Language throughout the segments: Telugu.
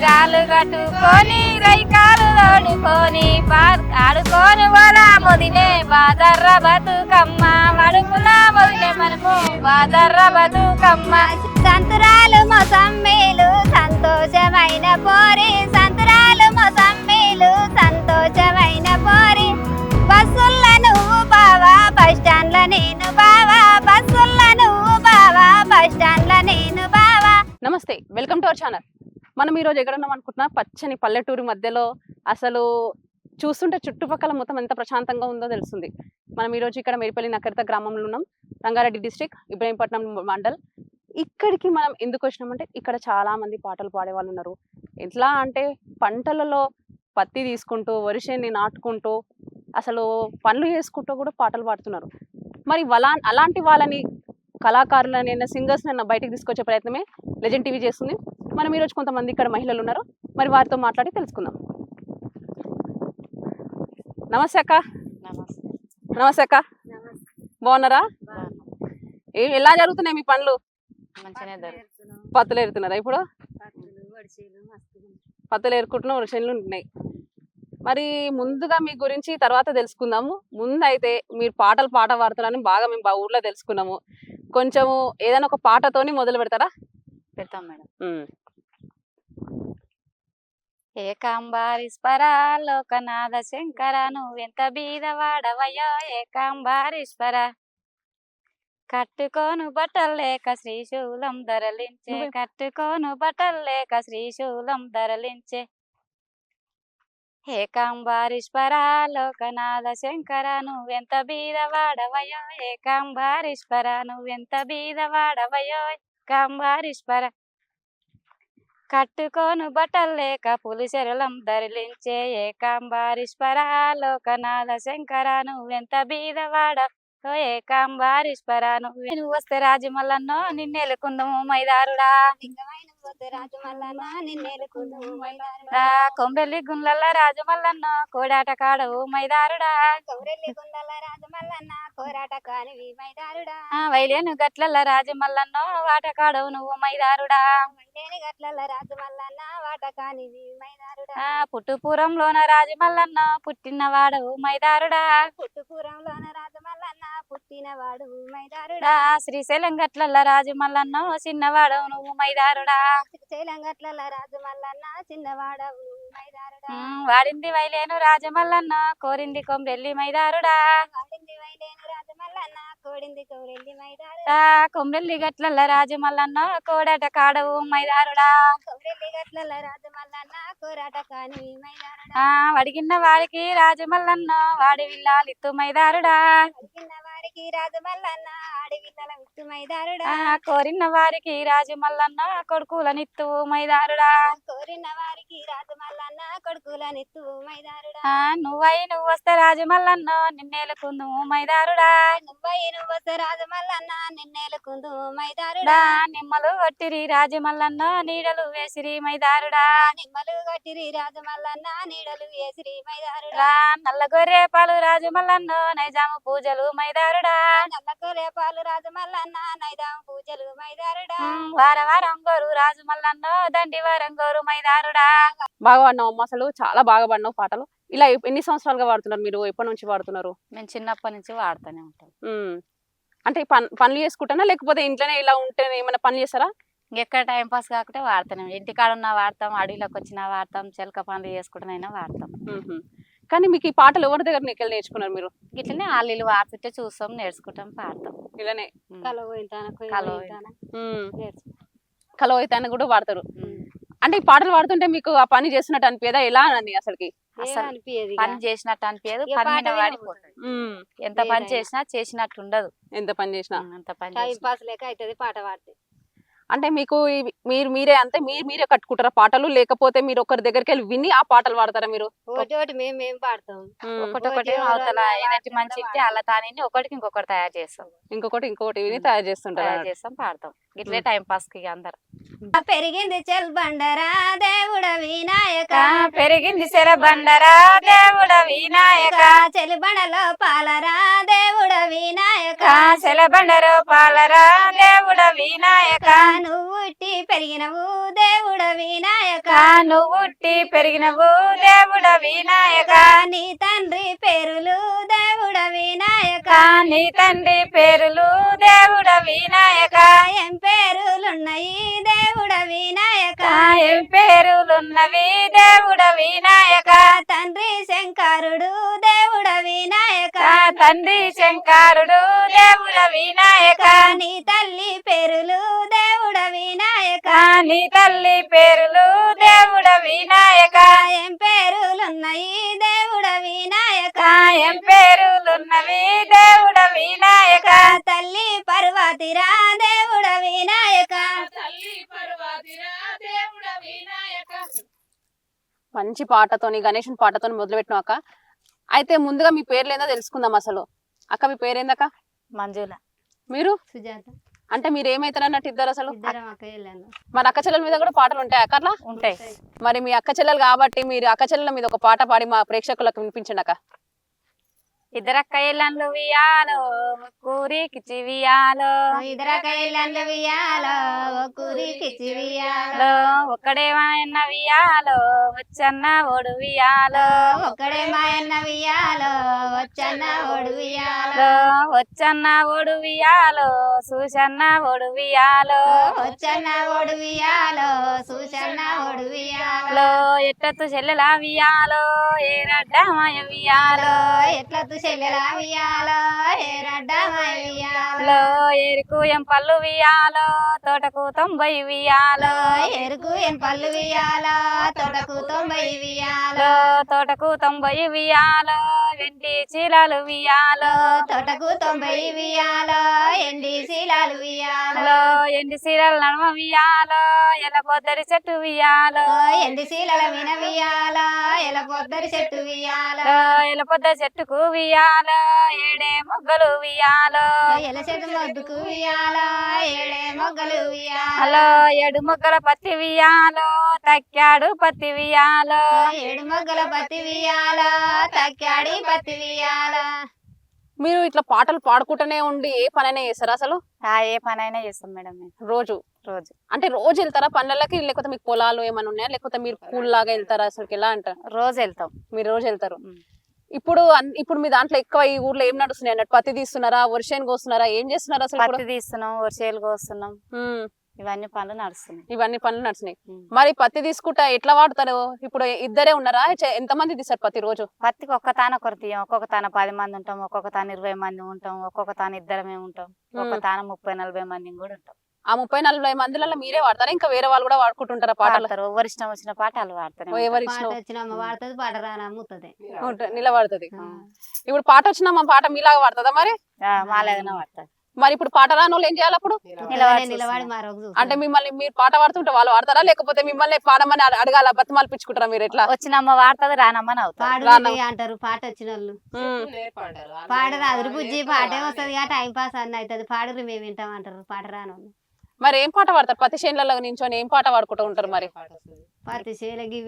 చీరాలు కట్టుకొని రైకాలు తోడుకొని ఆడుకొని పోలా మొదిలే బాదర్ర బతుకమ్మ వడుకుల మొదిలే మనము బాదర్ర బతుకమ్మ సంతురాలు మొసమ్మీలు సంతోషమైన పోరి సంతురాలు మొసమ్మీలు సంతోషమైన పోరి బస్సుల్ల నువ్వు బావా బస్ స్టాండ్ల నేను బావా బస్సుల్ల నువ్వు బావా బస్ స్టాండ్ల నేను బావా. నమస్తే, వెల్కమ్ టు అవర్ ఛానల్. మనం ఈరోజు ఎక్కడ ఉన్నాం అనుకుంటున్నా, పచ్చని పల్లెటూరు మధ్యలో. అసలు చూస్తుంటే చుట్టుపక్కల మొత్తం ఎంత ప్రశాంతంగా ఉందో తెలుస్తుంది. మనం ఈరోజు ఇక్కడ మేడిపల్లి నకరిత గ్రామంలో ఉన్నాం, రంగారెడ్డి డిస్ట్రిక్ట్, ఇబ్రహీంపట్నం మండల్. ఇక్కడికి మనం ఎందుకు వచ్చినామంటే ఇక్కడ చాలా మంది పాటలు పాడే వాళ్ళు ఉన్నారు. ఎట్లా అంటే పంటలలో పత్తి తీసుకుంటూ వరిసేని నాటుకుంటూ అసలు పనులు చేసుకుంటూ కూడా పాటలు పాడుతున్నారు. మరి అలాంటి వాళ్ళని కళాకారులనైనా సింగర్స్నైనా బయటకు తీసుకొచ్చే ప్రయత్నమే లెజెండ్ టీవీ చేస్తుంది. మనం ఈరోజు కొంతమంది ఇక్కడ మహిళలు ఉన్నారు, మరి వారితో మాట్లాడి తెలుసుకుందాం. నమస్తే అక్క. నమస్తే అక్క, బాగున్నారా? ఎలా జరుగుతున్నాయి మీ పనులు? పత్తులు ఏరుతున్నారా? ఇప్పుడు పత్తులు ఏరుకుంటున్నా, వరిసేనులు ఉంటున్నాయి. మరి ముందుగా మీ గురించి తర్వాత తెలుసుకుందాము. ముందు అయితే మీరు పాటలు పాడుతున్నారని బాగా మేము ఊర్లో తెలుసుకున్నాము. కొంచెము ఏదైనా ఒక పాటతోని మొదలు పెడతారా? పెడతాం మేడం. ఏకాంబారీశ్వర లోకనాథ శంకర నువ్వెంత బీదవాడవయ్యో ఏకాంబారీశ్వర కట్టుకోను బట్టలు లేక శ్రీశూలం ధరలించే కట్టుకోను బట్టలు లేక శ్రీశూలం ధరలించే ఏకాంబారీశ్వర లోకనాథ శంకర నువ్వెంత బీదవాడవయ్యో ఏకాంబారీశ్వర నువ్వెంత బీదవాడవయ్యో ఏకాంబారీశ్వర కట్టుకోను బట్టలు లేక పులిశరలం ధరలించే ఏకాంబారీశ్వర లోకనాథ శంకర నువ్వెంత బీదవాడ ఏకాంబారీశ్వర నువ్వు వస్తే రాజమల్లన్నో నిన్నెలుకుందము మైదారుడా కొమ్రెల్లి గుండ్ల రాజమల్లన్న కోడాట కాడవు మైదారుడా వైలేను గట్ల రాజమల్లన్న వాట కాడవు నువ్వు మైదారుడా పుట్టుపురంలోన రాజమల్లన్న పుట్టిన వాడవు మైదారుడా పుట్టుపురంలోన రాజమల్లన్న పుట్టినవాడు మైదారుడా శ్రీశైలం గట్ల రాజమల్లన్న చిన్నవాడవు నువ్వు మైదారుడా శ్రీశైలం గట్ల రాజమల్లన్న చిన్నవాడవు మైదారుడా వాడింది వైలేను రాజమల్లన్న కోరింది కొమ్రెల్లి మైదారుడా వాడింది వైలేను రాజమల్లన్న కోడింది కొమ్రెల్లి మైదారుడా కొమ్రెల్లి గట్ల రాజమల్లన్న కోడాట కాడవు మైదారుడా కొమ్రెల్లి గట్ల రాజమల్లన్న కోరాట కాని మైదారుడా వడిగిన వారికి రాజమల్లన్న వాడి విల్లాలిత్తు మైదారుడా వడిగిన వారికి రాజమల్లన్న ఆడి విల్లల విత్తు మైదారుడా కోరిన వారికి రాజమల్లన్న కొడుకులనిత్తు మైదారుడా కోరిన వారికి రాజమల్లన్న కొడుకులనిత్తు మైదారుడా నువ్వు వస్తే రాజమల్లన్న నిన్నేలుకుందు మైదారుడా నువ్వు వస్తే రాజమల్లన్న నిన్నేలుకుందు మైదారుడా నిమ్మలు కొట్టిరి రాజమల్లన్న నీడలు వేసిరి మైదారుడా నిమ్మలు కొట్టిరి రాజమల్లన్న నీడలు వేసిరి మైదారుడా నల్ల గొర్రె పాలు రాజమల్లన్న నైజాము పూజలు మైదారుడా నల్ల గొర్రె పాలు రాజమల్లన్న నైజాము పూజలు మైదారుడా వారం గోరు రాజమల్లన్న దండి వారం గోరు మైదారుడా. బాగా పాడినావు అమ్మ, అసలు చాలా బాగా పాడినావు పాటలు. ఇలా ఎన్ని సంవత్సరాలుగా వాడుతున్నారు మీరు? ఎప్పటి నుంచి వాడుతున్నారు? మేము చిన్నప్పటి నుంచి వాడుతూనే ఉంటాం. అంటే పనులు చేసుకుంటానా లేకపోతే ఇంట్లోనే ఇలా ఉంటే ఏమైనా పని చేస్తారా? ఎక్కడ టైం పాస్ కాకుంటే వాడుతున్నాం. ఇంటికాడ ఉన్నా వాడతాం, అడవిలోకి వచ్చినా వాడతాం, చిలక పనులు చేసుకుంటున్నా వాడతాం. కానీ మీకు ఈ పాటలు ఎవరి దగ్గర నీకు నేర్చుకున్నారు మీరు? ఇట్లనే వాళ్ళు వాడుతుంటే చూస్తాం, నేర్చుకుంటాం, పాడతాం. ఇలానే కలో అయితాన కూడా వాడతారు. అంటే ఈ పాటలు పాడుతుంటే మీకు ఆ పని చేస్తున్నట్టు అనిపించదా? ఎలా అని అసలుకి పని చేసినట్టు అనిపించదు, పని మీద వాడిపోతుంది. ఎంత పని చేసినా చేసినట్టు ఉండదు. ఎంత పని చేసినా అంత పని పాస్ లేక అవుతుంది పాట పాడితే. అంటే మీకు మీరే కట్టుకుంటారా పాటలు, లేకపోతే మీరు ఒకరి దగ్గరికి వెళ్ళి విని ఆ పాటలు పాడతారా మీరు? ఒకటి మేము పాడతాం, ఒకటి అవతల ఏదైతే మంచి అలా తాని ఒకటికి ఇంకొకటి తయారు చేస్తాం, ఇంకొకటి విని తయారు చేస్తాం, పాడతాం. ఇట్లే టైం పాస్ కి అందరు. పెరిగింది చెల్ బండరా దేవుడ వినాయక పెరిగింది చెల బండరా దేవుడ వినాయక చెలిబండలో పాలరా దేవుడ వినాయక చెల బండలో పాలరా దేవుడ వినాయక నువ్వు పుట్టి పెరిగినవు దేవుడ వినాయక నువ్వు పుట్టి పెరిగినవు దేవుడ వినాయక నీ తండ్రి పేరులు దేవుడ వినాయక నీ తండ్రి పేరులు దేవుడ వినాయక ఏం పేరులున్నాయి దేవుడ వినాయక ఏం పేరులున్నవి దేవుడ వినాయక తండ్రి శంకరుడు దేవుడ వినాయక తండ్రి శంకరుడు దేవుడ వినాయక నీ తల్లి పేరులు దేవుడ వినాయక నీ తల్లి పేరులు దేవుడ వినాయక ఏం పేరులున్నాయి దేవుడ వినాయక ఏం పేరులున్నవి దేవుడ వినాయక తల్లి పర్వతిరా దేవుడ వినాయక మంచి పాటతోని గణేశుని పాటతోని మొదలుపెట్టినాక అయితే ముందుగా మీ పేర్లు ఏందో తెలుసుకుందాం. అసలు అక్క మీ పేరేందక్క? మంజుల. మీరు? సుజాత. అంటే మీరు ఏమైతారు అన్నట్టు ఇద్దరు అసలు? ఇద్దరం అక్క చెల్లెలు. మరి అక్క చెల్లెల మీద కూడా పాటలు ఉంటాయి అక్క? అట్లా ఉంటాయి. మరి మీ అక్క చెల్లెలు కాబట్టి మీరు అక్క చెల్లెల మీద ఒక పాట పాడి మా ప్రేక్షకులకు వినిపించండి అక్క. ఇద్దరక్క ఎల్లండ్లు వియాలో కూరికి చివియాలో ఇద్దరక్క చెల్లెలు వియాలో కూరికి చివియాలో ఒక్కడే మాయన్న వియాలో వచ్చన్న ఓడు వియాలో ఒక్కడే మాయన్న వియాలో వచ్చన్న ఓడు వియాలో వచ్చన్న ఓడు వియాలో సూసన్న ఓడు వియాలో వచ్చన్న ఓడు వియాలో సూసన్న ఓడు వియాలో ఎట్టత్తు చెల్లెల వియాలో ఏరడ్డమాయ వియాలో ఎట్లత్తు చెల్లెల వియాలో ఏరడ్డమాయ వియాలో ఎరుకు ఎం పళ్ళు వియాలో తోటకు 90 వియాలో ఎరుకు ఎం పళ్ళు వియాలో తోటకు 90 వియాలో తోటకు 90 వియాలో వెండి చీలాలు వియాలో తోటకు 90 వియాలో ఎండి శీలాలు వియాలో ఎండి చీలల నడమ వియాలో ఎల పొద్దరి చెట్టు వియాలో ఎండి శీలల విన వియాలో ఎల పొద్దరి చెట్టు వియాలో ఎల పొద్దరి చెట్టుకు వియాలో ఏడే మొగ్గలు వియాలో ఎల చెట్టు మొద్దుకు వియాలో ఏడే మొగ్గలు వియాలో 7 మొగ్గల పత్తి వియాలో తక్కాడు పత్తి వియాలో 7 మొగ్గల పత్తి వియాలో తక్కాడి పత్తి వియాలో. మీరు ఇట్లా పాటలు పాడుకుంటూనే ఉండి ఏ పనైనా చేస్తారా అసలు? ఏ పనైనా చేస్తాం మేడం మేము రోజు రోజు. అంటే రోజు వెళ్తారా పనులకి, లేకపోతే మీకు పొలాలు ఏమైనా ఉన్నాయా, లేకపోతే మీరు కూల్ లాగా వెళ్తారా? అసలు ఎలా అంటారు? రోజు వెళ్తాం. మీరు రోజు వెళ్తారు. ఇప్పుడు మీ దాంట్లో ఎక్కువ ఈ ఊర్లో ఏం నడుస్తున్నాయి అన్నట్టు? పత్తి తీస్తున్నారా, వరిసేను కోస్తున్నారా, ఏం చేస్తున్నారు అసలు? పత్తి తీస్తున్నాం, వరిసేలు కోస్తున్నాం, ఇవన్నీ పనులు నడుస్తున్నాయి. ఇవన్నీ పనులు నడుస్తున్నాయి. మరి పత్తి తీసుకుంటా ఎట్లా వాడతారు? ఇప్పుడు ఇద్దరే ఉన్నారా? ఎంతమంది తీస్తారు పత్తి రోజు? పత్తికి ఒక్క తాన ఒకరు తీయం. ఒక్కొక్క తాన 10 మంది ఉంటాం, ఒక్కొక్క తాన 20 మంది ఉంటాం, ఒక్కొక్క తాన ఇద్దరమే ఉంటాం, ఒక్క తాన 30-40 మంది కూడా ఉంటాం. ఆ 30-40 మందిలలో మీరే వాడతారా? ఇంకా వేరే వాళ్ళు కూడా వాడుకుంటుంటారా పాటలు? ఎవరి ఇష్టం వచ్చిన పాటలు వాడతారు. ఎవరి నిలబడుతుంది. ఇప్పుడు పాట వచ్చినా మా పాట మీలాగా వాడుతుందా? మరి మాలాగానే వాడతారు. మరి ఇప్పుడు పాట రాని వాళ్ళు ఏం చేయాలి అప్పుడు? నిలబడి అంటే మిమ్మల్ని మీరు పాట పాడుతుంటే వాళ్ళు వాడతారా, లేకపోతే మిమ్మల్ని పాడమని అడగాల, బతిమాలు పిచ్చుకుంటారా మీరు? ఎట్లా? వచ్చినమ్మ వాడుతుంది, రానమ్మని అవుతారు అంటారు. పాట వచ్చిన వాళ్ళు పాడరాదు, బుజ్జి పాటే వస్తుంది టైం పాస్ అన్న అవుతుంది, పాడరు మేము వింటాం అంటారు పాట రాను. మరి ఏం పాట పాడతారు? పత్తి చేనులలో నించొని ఏం పాట పాడుకుంటూ ఉంటారు? మరి పత్తి చేలకి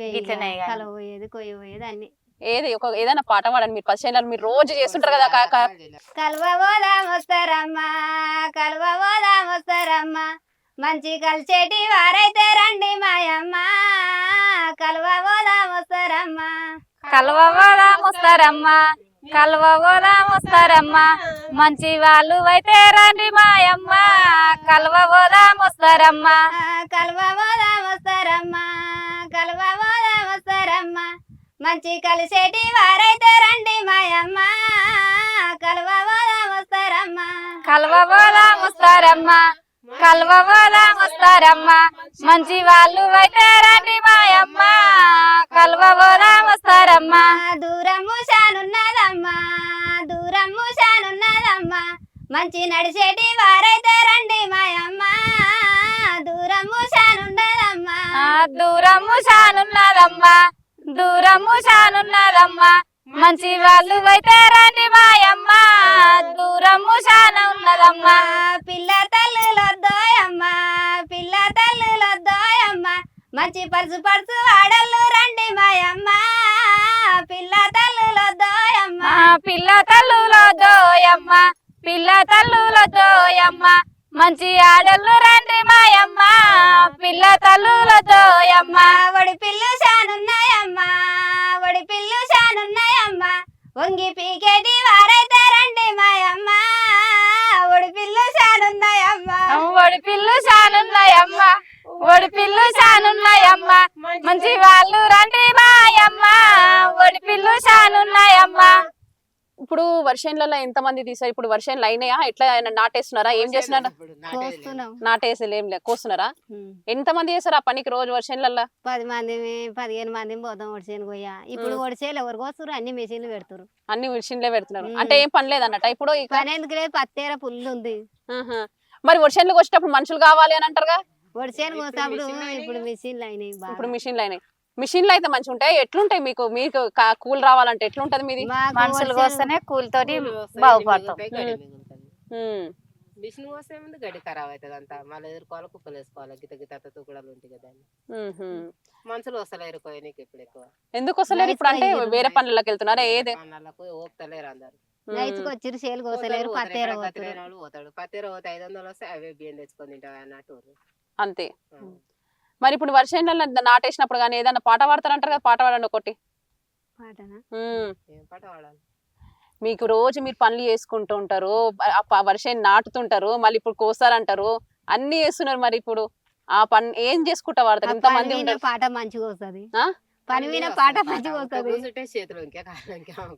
కలవోయేది కొయ్యబోయేది అన్ని. ఏది ఏదైనా పాట పాడండి మీరు. పత్తి చేనులలో మీరు రోజు చేస్తుంటారు కదా. కలవబోదామొస్తారమ్మా కలవబోదామొస్తారమ్మా మంచి కలిసేటి వారైతే రండి మాయమ్మ కలవబోదామొస్తారమ్మా కలవబోదామొస్తారమ్మా కలవబోదామొస్తారమ్మా మంచి వాళ్ళు అయితే రండి మాయమ్మ కలవబోదామొస్తారమ్మా కలవబోదామొస్తారమ్మా కలవబోదామొస్తారమ్మా మంచి కలిసేటి వారైతే రండి మాయమ్మ కలవబోదామొస్తారమ్మా కలవబోదామొస్తారమ్మా కలవబోదామొస్తారమ్మా మంచి వాళ్ళు అయితే రండి మాయమ్మ కలవబోదామొస్తారమ్మా దూరము శానున్నదమ్మా దూరము శానున్నదమ్మా మంచి నడిచేటి వారైతే రండి మాయమ్మ దూరము శానున్నదమ్మా దూరము శానున్నదమ్మా దూరము శానున్నదమ్మా మంచి వాళ్ళు అయితే రండి మాయమ్మ దూరము శాన ఉన్నదమ్మా పిల్ల తల్లులొద్దోయమ్మా పిల్ల తల్లులొద్దోయమ్మా మంచి పరుసు పరుసు ఆడళ్ళు రండి మాయమ్మ పిల్ల తల్లులొద్దోయమ్మా పిల్ల తల్లులొద్దోయమ్మ పిల్ల తల్లులొద్దోయమ్మ మంచి ఆడళ్ళు రండి మాయమ్మ పిల్ల తల్లులతో అమ్మ ఒడి పిల్లు శానున్నాయమ్మా ఒడి పిల్లు శానున్నాయమ్మా వంగి పీకేటి వారైతే రండి మాయమ్మ ఒడి పిల్లు శానున్నాయమ్మా ఒడి పిల్లు శానున్నాయమ్మ ఒడి పిల్లు శానున్నాయమ్మ మంచి వాళ్ళు రండి మాయమ్మ ఒడి పిల్లు శానున్నాయమ్మ. ఇప్పుడు వర్షంలలో ఎంత మంది తీసారు? ఇప్పుడు వర్షం అయినాయా? ఎట్లా నాటేస్తున్నారా? ఏం చేస్తున్నారు? కోస్తున్నాం నాటేసి ఏం లే కోస్తున్నారా? ఎంత మంది చేస్తారు ఆ పనికి రోజు వర్షంలలో? 10 మంది 15 మంది పోతాం ఒడిసేను పోయా. ఇప్పుడు ఒడిసేలు ఎవరు కోస్తారు? అన్ని మెషిన్లు పెడతారు. అన్ని మిషన్లే పెడుతున్నారు. అంటే ఏం పని లేదన్నట ఇప్పుడు. పని ఎందుకు లేదు, పత్తేర పుల్లు ఉంది. మరి వర్షంలోకి వచ్చేటప్పుడు మనుషులు కావాలి అని అంటారుగా? ఒడిసేను కోసినప్పుడు ఇప్పుడు మెషిన్లు అయినాయి. ఇప్పుడు మిషన్లు అయినాయి. మిషన్లు అయితే మంచిగా ఉంటాయి. ఎట్లుంటాయి మీకు? మీకు కూల్ రావాలంటే ఎట్లుంటది మీది? మనుషులు కోస్తేనే కూలితోటి బాగుపడతాం. మిషన్ కోస్తే ముందు గడ్డి ఖరాబ్ అవుతుంది అంతా, మళ్ళీ ఎదుర్కోవాలి, కుక్కలు వేసుకోవాలి, గిత గిత తూకుడాలు ఉంటాయి కదా. మనుషులు వస్తలేరు నీకు ఇప్పుడు ఎక్కువ. ఎందుకు వస్తలేరు ఇప్పుడు? అంటే వేరే పనులకు వెళ్తున్నారా? ఏది పనులకు ఓపుతలేరు అందరు. వచ్చి సేలు కోసలేరు, పత్తేర పోతాడు. పత్తేర పోతే 500 వస్తే అవే బియ్యం తెచ్చుకొని తింటావు అన్నట్టు అంతే. మరి ఇప్పుడు వర్షంలో నాటేసినప్పుడు కానీ ఏదన్నా పాట పాడతారంటారు కదా, పాట పాడండి ఒకటి. పాట పాడాలి. మీకు రోజు మీరు పనులు చేసుకుంటూ ఉంటారు, వర్షం నాటుతుంటారు, మళ్ళీ ఇప్పుడు కోస్తారంటారు, అన్ని చేస్తున్నారు. మరి ఇప్పుడు ఆ పని ఏం చేసుకుంటా వాడతారు? ఇంతమంది ఉంటారు. పాట మంచిగా వస్తుంది. పని మీద పాట మంచిగా వస్తుంది. చేతులు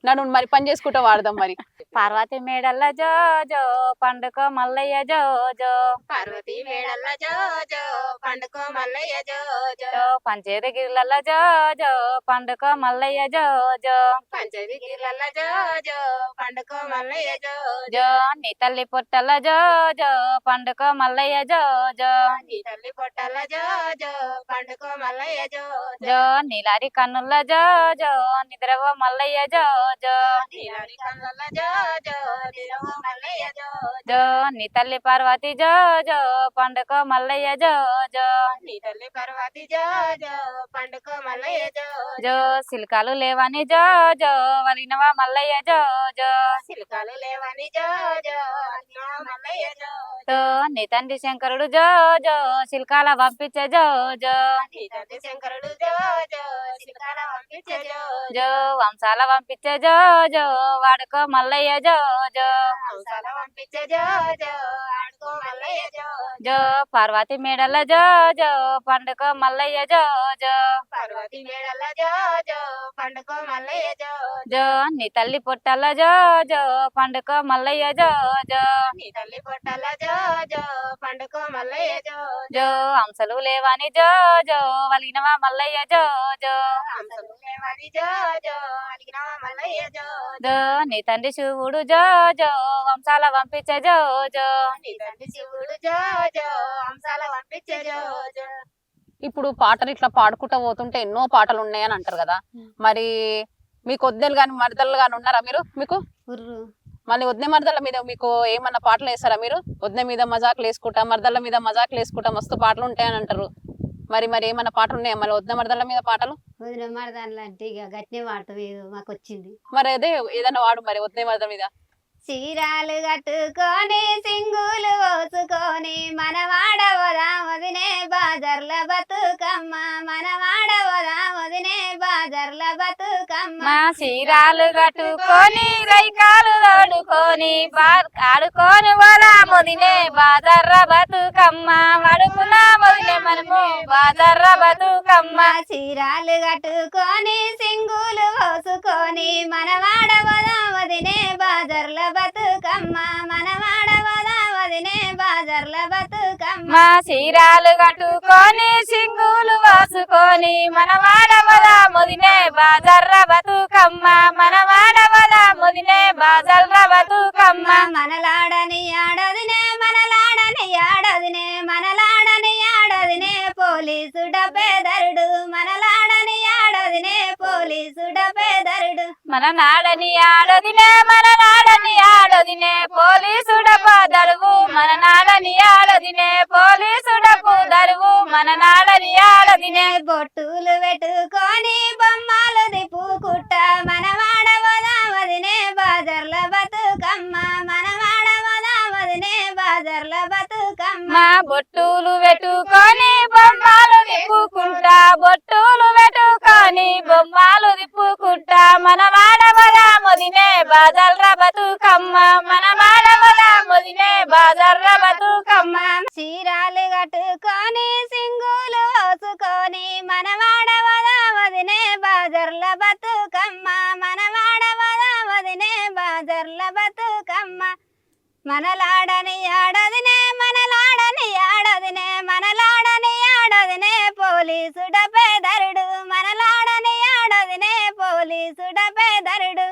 నన్ను మరి పని చేసుకుంటా వాడదాం. మరి పార్వతి మేడల్ల జో జో పండుకో మల్లయ్య జో జో పార్వతి మేడల్ల జో జో పండుకో మల్లయ్య జో జో పంచేది గిర్లల్ల జో జో పండుకో మల్లయ్య జో జో పంచేది గిర్లల్ల జో జో పండుకో మల్లయ్య జో జో నీ తల్లి పొట్టల జో జో పండుకో మల్లయ్య జో జో నీ తల్లి పొట్టల జో జో పండుకో మల్లయ్య జో జో నీలారి కన్నుల జో జో నిద్రవో మల్లయ్య జో జో నీలారి కన్నుల జో జో నిద్రవో మల్లయ్య జో జో నీ తల్లి పార్వతి జో జో పండుకో మల్లయ్య జో జో నీ తల్లి పార్వతి జో జో పండుకో మల్లయ్య జో జో సిల్కాలు లేవని జో జో వలినవా మల్లయ్య జో జో సిల్కాలు లేవని జో జో వలినవా మల్లయ్య జో జో నీ తండ్రి శంకరుడు జో జో సిల్కాల పంపించే జో జో నీ తండ్రి శంకరుడు జో జో సిల్కాల పంపించే జో జో వంశాల పంపించే జో జో వాడుకో మల్లయ్య జో జో వంశాల పంపించే జో జో వాడుకో మల్లయ్య జో జో పార్వతి మేడల జో జో పండుకో మల్లయ్య జో జో పార్వతి మేడల జో జో పండుకో మల్లయ్య జో జో నీ తల్లి పొట్టల జో జో పండుకో మల్లయ్య జో జో నీ తల్లి పొట్టల జో జో పండుకో మల్లయ్య జో జో హంసలు లేవని జో జో వలినవా మల్లయ్య జో జో హంసలు లేవని జో జో వలినవా మల్లయ్య జో జో నీ తండ్రి శివుడు జో జో వంశాల పంపించే జో జో నీ తండ్రి శివుడు జో జో వంశాల పంపించే జో జో. ఇప్పుడు పాటలు ఇట్లా పాడుకుంటా పోతుంటే ఎన్నో పాటలు ఉన్నాయని అంటారు కదా, మరి మీకు వద్దెలు గాని మరదలు గాని ఉన్నారా మీరు? మీకు మళ్ళీ వద్దె మరదల మీద మీకు ఏమన్నా పాటలు వేస్తారా మీరు? వద్దె మీద మజాకులు వేసుకుంటా, మరదల మీద మజాకులు వేసుకుంటా మస్తు పాటలు ఉంటాయని అంటారు. మరి ఏమన్నా పాటలు ఉన్నాయా మళ్ళీ వద్దె మరదల మీద పాటలు? వదిన మరదాన్లు అంటే ఇక గట్టినే వాడతాం, మాకు వచ్చింది. మరి అదే ఏదన్నా వాడు మరి వద్దె మరదల మీద. చీరాలు కట్టుకొని సింగులు పోసుకొని మనవాడవదా వదినే బాజర్ల బతుకమ్మ, మనవాడవదా వదినే బాజర్ల బతుకమ్మ. మా చీరాలు కట్టుకొని రైకాలు తోడుకొని ఆడుకొని వదా ముదినే బాజర్ర బతుకమ్మ, వడుకున ముదినే మనము బాజర్ర బతుకమ్మ. చీరాలు కట్టుకొని సింగులు పోసుకొని మనవాడవదా వదినే బాజర్ల బతుకమ్మ, మనవాడవదా వదినే బాజర్ల బతుకమ్మ. మా చీరాలు కట్టుకొని సింగులు వాసుకొని మనవాడవదా ముదినే బాజర్ర బతుకమ్మ, మనవాడవదా ముదినే బాజర్ర బతుకమ్మ. మనలాడని ఆడదినే మనలాడని ఆడదినే మనలాడని ఆడదినే పోలీసు డబ్బేదరుడు, మనలాడని ఆడదినే పోలీసు డబ్బేదరుడు. మన నాడని ఆడదినే మన నాడని ఆడదినే పోలీసుడప దరువు, మన నాడని ఆడదినే పోలీసుడపు దరువు, మన నాడని ఆడదినే. బొట్టులు పెట్టుకొని బొమ్మలు దిప్పుకుట్ట మనవాడవదా వదినే బాజర్ల బతుకమ్మ, మనవాడవదా వదినే బాజర్ల బతుకమ్మ. బొట్టులు పెట్టుకొని బొమ్మలు తిప్పుకుంటా బొట్టులు పెట్టుకొని బొమ్మలు తిప్పుకుంటా మన వాడవదా మొదినే బాజల్ర బతుకమ్మ మన వాడవదా మొదినే బాజల్ర బతుకమ్మ చీరాలు కట్టుకొని సింగులు పోసుకొని మన వాడవదా వదినే బాజర్ల బతుకమ్మ మన వాడవదా వదినే బాజర్ల బతుకమ్మ మనలాడని ఆడదినే మనలాడని ఆడదినే మనలాడని ఆడదినే పోలీసుడ పేదరుడు మనలాడని ఆడదినే పోలీసుడ పేదరుడు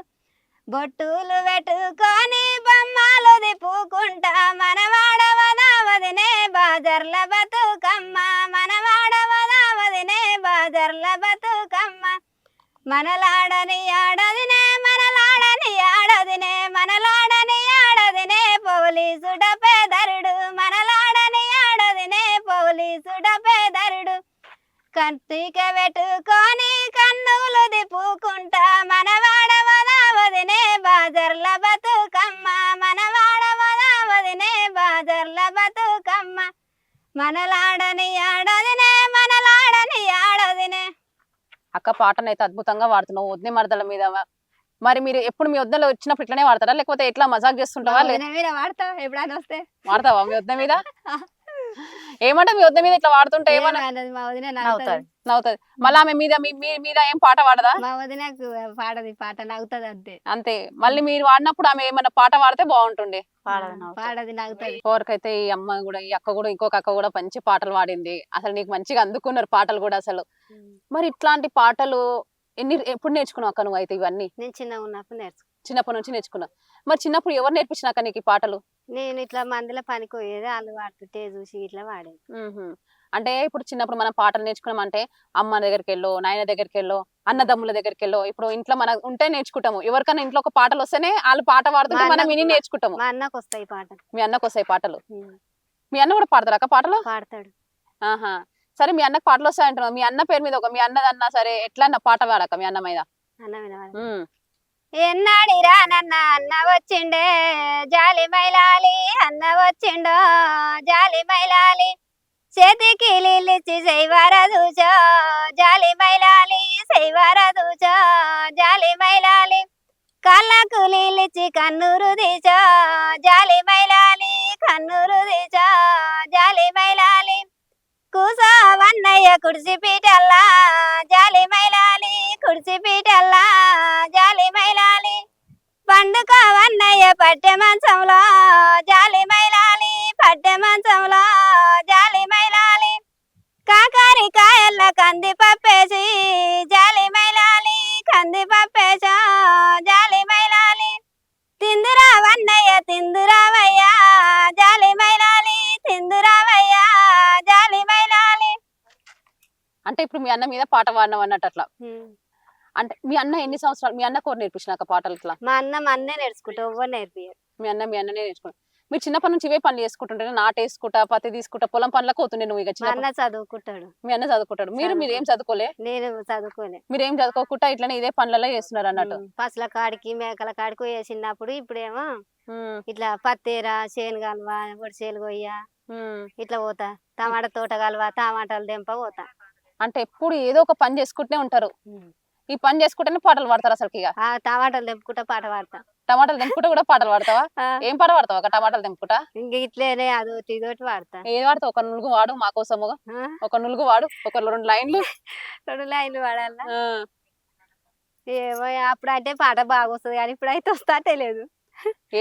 బొట్టులు పెట్టుకొని బొమ్మలు తిప్పుకుంటా మన వాడవదా వదినే బాజర్ల బతుకమ్మ మన వాడవదా వదినే బాజర్ల బతుకమ్మ మనలాడని ఆడదినే మనలాడని ఆడదినే మనలాడని ఆడదినే పోలీసుడ పేదరుడు మనలాడని ఆడదినే పోలీసుడ పేదరుడు కత్తిక పెట్టుకొని కన్నులు దిప్పుకుంటా మన వాడవదా వదినే బాజర్ల బతుకమ్మ మన వాడవదా వదినే బాజర్ల బతుకమ్మ మనలాడని ఆడదినే మనలాడని ఆడదినే. అక్క పాటనైతే అద్భుతంగా వాడుతున్నావు వదిన మరదల మీద. మరి మీరు ఎప్పుడు మీ వద్దలో వచ్చినప్పుడు ఇట్లనే వాడతారా లేకపోతే ఎట్లా మజాక్ చేస్తుంటావా? వాడతా ఎప్పుడైనా వస్తే వాడతావా మీ వద్ద మీద? ఏమంటే మీ వద్ద మీద ఇట్లా వాడుతుంటే ఏమన్నా మా వదిన నవ్వుతుంది. మళ్ళీ ఆమె మీద మీ మీద ఏం పాట పాడదా? మా వదినకు పాడది పాట నవ్వుతుంది అంతే. అంతే. మళ్ళీ మీరు వాడినప్పుడు ఆమె ఏమన్నా పాట పాడితే బాగుంటుండే. పాడది నవ్వుతుంది. ఎవరికైతే ఈ అమ్మ కూడా ఈ అక్క కూడా ఇంకొక అక్క కూడా మంచి పాటలు పాడింది. అసలు నీకు మంచిగా అందుకున్నారు పాటలు కూడా అసలు. మరి ఇట్లాంటి పాటలు ఎప్పుడు నేర్చుకున్నావు అక్క నువ్వు అయితే ఇవన్నీ? నేను చిన్నగా ఉన్నప్పుడు చిన్నప్పటి నుంచి నేర్చుకున్నావు. మరి చిన్నప్పుడు ఎవరు నేర్పించినాక నీకు ఈ పాటలు? నేను ఇట్లా మందుల పనికి పోయేది వాళ్ళు వాడుతుంటే చూసి ఇట్లా వాడేది. అంటే ఇప్పుడు చిన్నప్పుడు మనం పాటలు నేర్చుకున్నాం అంటే అమ్మ దగ్గరికి వెళ్ళో నాయన దగ్గరికి వెళ్ళో అన్నదమ్ముల దగ్గరికి వెళ్ళో ఇప్పుడు ఇంట్లో మనం ఉంటే నేర్చుకుంటాము. ఎవరికైనా ఇంట్లో ఒక పాటలు వస్తేనే వాళ్ళు పాట పాడుతుంటే మనం విని నేర్చుకుంటాము. మా అన్నకు వస్తాయి పాటలు. మీ అన్నకు వస్తాయి పాటలు? మీ అన్న కూడా పాడతారు అక్క పాటలు? పాడతాడు. ఆహా సరే. మీ అన్నకు పాటలు వస్తాయి అంటున్నావు. మీ అన్న పేరు మీద ఒక మీ అన్నదన్నా సరే ఎట్లా పాట పాడక మీ అన్న మీద? ఎన్నాడిరా నన్న అన్న వచ్చిండే జాలి మైలాలి అన్న వచ్చిండో జాలి మైలాలి చేతికి నీళ్ళిచ్చి శైవార దూచో జాలి మైలాలి శైవార దూచో జాలి మైలాలి కళ్ళకు నీళ్ళిచ్చి కన్నూరు తీచో జాలి మైలాలి కన్నూరు తీచో జాలి మైలాలి కూసో వన్నయ్య కుడిసి పీటల్లా జాలి మైలాలి కుడిసి పీటల్లా జాలి మైలాలి పండుక వన్నయ్య పట్టె మంచంలో జాలి మైలాలి పట్టె మంచంలో జాలి మైలాలి కాకరి కాయల్ల కంది పప్పేసి జాలి మైలాలి కంది పప్పేసా జాలి మైలాలి తిందురా వన్నయ్య తిందురావయ్యా జాలి మైలాలి తిందురావయ్యా జాలి మైలాలి. అంటే ఇప్పుడు మీ అన్న మీద పాట పాడినావు అన్నట్టు అట్లా. అంటే మీ అన్న ఎన్ని సంవత్సరాలు మీ అన్న కోరు నేర్పించినాక పాటలు ఇట్లా? మా అన్న అన్నే నేర్చుకుంటా ఎవ్వరు నేర్పియారు. మీ అన్ననే నేర్చుకున్నాడు. మీరు చిన్నప్పటి నుంచి ఇవే పనులు చేసుకుంటుంటే నాటేసుకుంటా పత్తి తీసుకుంటా పొలం పనులకు పోతుండే నువ్వు? ఇక మా అన్న చదువుకుంటాడు. మీ అన్న చదువుకుంటాడు. మీరు ఏం చదువుకోలే? నేను చదువుకోలే. మీరు ఏం చదువుకోకుండా ఇట్లనే ఇదే పనులలో చేస్తున్నారు అన్నట్టు. పసుల కాడికి మేకల కాడికి వేసినప్పుడు ఇప్పుడేమో ఇట్లా పత్తేరా చేను కలవ ఒడిసేలు కొయ్య ఇట్లా పోతా టమాటా తోట కలవ టమాటాలు దెంప పోతా. అంటే ఎప్పుడు ఏదో ఒక పని చేసుకుంటూనే ఉంటారు. ఈ పని చేసుకుంటేనే పాటలు పాడతారు అసలు? ఇక టమాటాలు దెంపుకుంటా పాట పాడతా. టమాటాలు తెంపుకుంటా కూడా పాటలు పాడతావా? ఏం పాట పాడతావు అక్క టమాటాలు తెంపుకుంటా? ఇంక ఇట్లేనే అదొకటి ఇదోటి వాడతా. ఏది వాడతావు? ఒక నులుగు వాడు మా కోసము. ఒక నులుగు వాడు. ఒక 2 లైన్లు 2 లైన్లు వాడాలా? ఏమో అప్పుడు అంటే పాట బాగా వస్తుంది కానీ ఇప్పుడైతే వస్తాటే లేదు.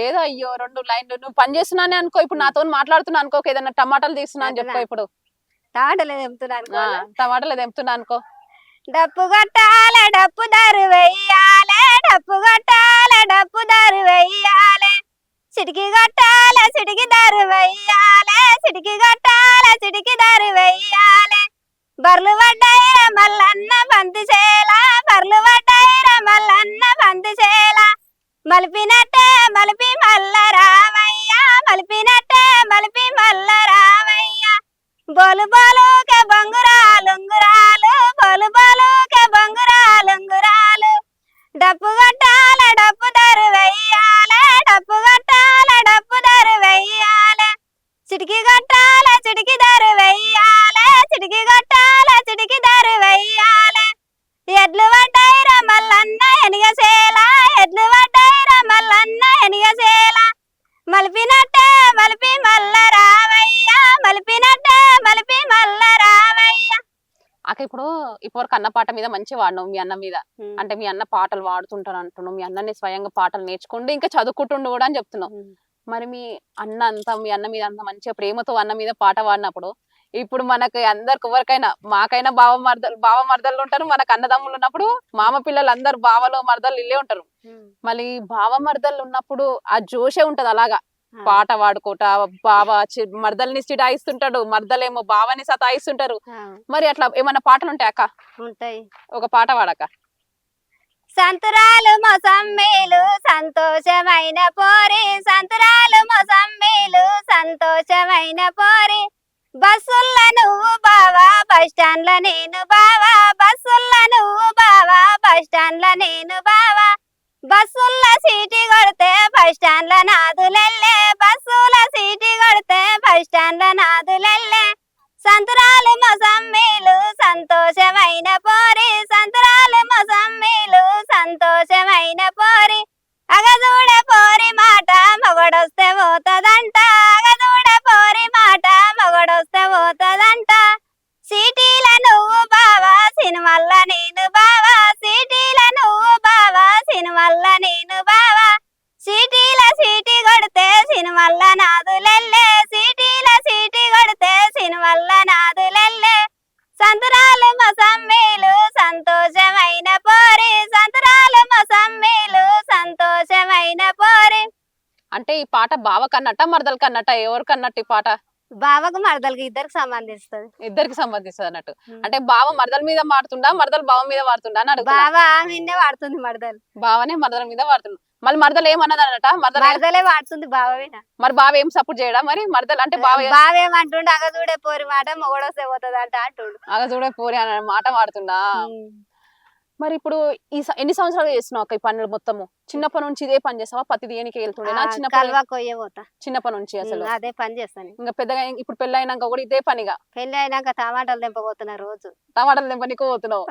ఏదో అయ్యో 2 లైన్లు. నువ్వు పని చేస్తున్నానే అనుకో. ఇప్పుడు నాతో మాట్లాడుతున్నా అనుకో. ఏదన్నా టమాటాలు తీస్తున్నా అని చెప్పు. ఇప్పుడు టమాటాలు తెంపుతున్నా టమాటాలు తెంపుతున్నా అనుకో. డప్పు కొట్టాలే డప్పు దారు వెయ్యాలే డప్పు కొట్టాలే డప్పు దారు వెయ్యాలే చిటికి కొట్టాలే చిటికి దారు వెయ్యాలే చిటికి కొట్టాలే చిటికి దారు వెయ్యాలే బర్లు పడ్డాయిర మల్లన్న బంతి చేల బర్లు పడ్డాయిర మల్లన్న బంతి చేల మలిపినట్టే మలిపి మల్ల రామయ్య మలిపినట్టే మలిపి మల్ల రామయ్య బోలు బోలుకే బంగురాలుంగురాలు బోలు బోలుకే బంగురాలుంగురాలు డప్పు కొట్టాలే డప్పు దారు వెయ్యాలే డప్పు కొట్టాలే డప్పు దారు వెయ్యాలే చిటికి కొట్టాలే చిటికి అన్న పాట మీద మంచి వాడినావు మీ అన్న మీద. ఉమ్. అంటే మీ అన్న పాటలు పాడుతుంటాను అంటున్నావు, మీ అన్నని స్వయంగా పాటలు నేర్చుకుంటూ ఇంకా చదువుకుంటుండు కూడా అని చెప్తున్నావు. ఉమ్. మరి మీ అన్న అంతా మీ అన్న మీద అంత మంచిగా ప్రేమతో అన్న మీద పాట పాడినప్పుడు ఇప్పుడు మనకి అందరికి ఎవరికైనా మాకైనా బావ మరదలు ఉంటారు, మనకు అన్నదమ్ములు ఉన్నప్పుడు మామ పిల్లలు అందరు బావలో మరదలు ఇల్లే ఉంటారు. ఉమ్. మళ్ళీ బావ మరదలు ఉన్నప్పుడు ఆ జోషే ఉంటది అలాగా ఆ. పాట పాడుకోట. బావ మరదల్ని చిటాయిస్తుంటాడు, మరదలేమో బావని సతాయిస్తుంటారు. ఆ. మరి అట్లా ఏమన్నా పాటలు ఉంటాయి అక్క? ఉంటాయి. ఒక పాట పాడక. సంతురాలు మొసమ్మీలు సంతోషమైన పోరి, సంతురాలు మొసమ్మీలు సంతోషమైన పోరి, బస్సుల్ల నువ్వు బావా బస్ స్టాండ్ల నేను బావా, బస్సుల్ల నువ్వు బావా బస్ స్టాండ్ల నేను బావా, బస్సుల్ల సీటీ కొడితే బస్ స్టాండ్ల నాదులెల్లే, బస్సుల సీటీ కొడితే బస్ స్టాండ్ల నాదులెల్లే, సంతురాలు మొసమ్మీలు సంతోషమైన పోరి, సంతురాలు మొసమ్మీలు సంతోషమైన పోరి, అగదూడ పోరి మాట మొగడొస్తే పోతదంట, అగదూడ పోరి మాట మొగడొస్తే పోతదంట, సిటీల నువ్వు బావా సినిమల్ల నేను బావా, సిటీల నువ్వు బావా సినిమల్ల నేను బావా, సిటీల సీటీ కొడితే సినిమల్ల నాదులెల్లే, సిటీల సీటీ కొడితే సినిమల్ల నాదులెల్లే, సంతురాలు మొసమ్మీలు సంతోషమైన పోరి, సంతురాలు మొసమ్మీలు సంతోషమైన పోరి. అంటే ఈ పాట బావ కన్నట్ట మరదలు కన్నట్ట ఎవరికన్నట్టు ఈ పాట? బావకు మరదలకి ఇద్దరికి సంబంధిస్తుంది. ఇద్దరికి సంబంధిస్తుంది అన్నట్టు. అంటే బావ మరదల మీద వాడుతుండా, మరదలు బావ మీద వాడుతుండా అని అడుగుతున్నా. బావ ఆమెనే వాడుతుంది మరదలు, బావనే మరదల మీద వాడుతుండు. మళ్ళీ మరదలు ఏమన్నది అన్నట? మరదలే వాడుతుంది బావవేనా. మరి బావ ఏం సపోర్ట్ చేయడా? మరి మరదలు అంటే బావేమంటుండు అగదూడే పోరి మాట మొగడొస్తే పోతుంది అంట అంటుండు. అలా చూడే పోరి అన్న మాట వాడుతుండా? మరి ఇప్పుడు ఎన్ని సంవత్సరాలు చేస్తున్నావు అక్క ఈ పనులు మొత్తము? చిన్నప్పటి నుంచి ఇదే పని చేస్తావా? పత్తి దేనికి వెళ్తుండేనా? కల్వా కొయ్య పోతా చిన్నప్పటి నుంచి అసలు అదే పని చేస్తాను. ఇంకా పెద్దగా ఇప్పుడు పెళ్లి అయినాక కూడా ఇదే పనిగా? పెళ్లి అయినాక టమాటాలు తెంపబోతున్నా రోజు. టమాటాలు తెంపనికి పోతున్నావు,